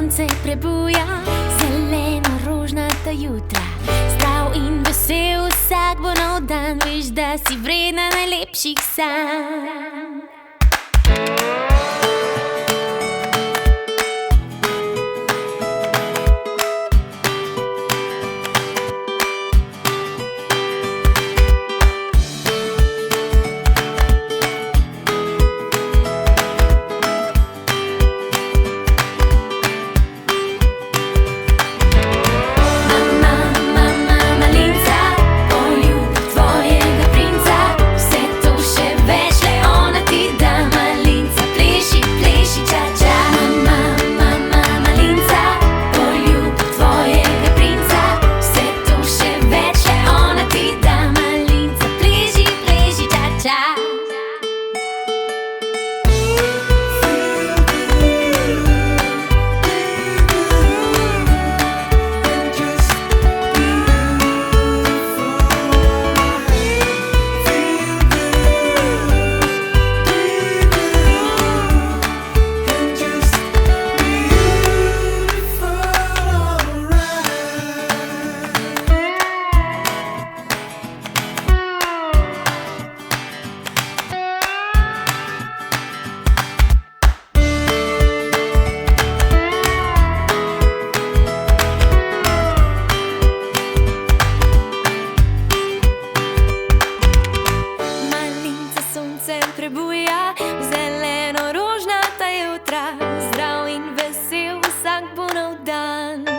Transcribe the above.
sonce prebuja zeleno rožnata jutra. Zdrav in vesel vsak bo nov dan, veš, da si vredna najlepših sanj. Prebuja zeleno rožnata jutra, zdrav in vesel vsak bo nov dan.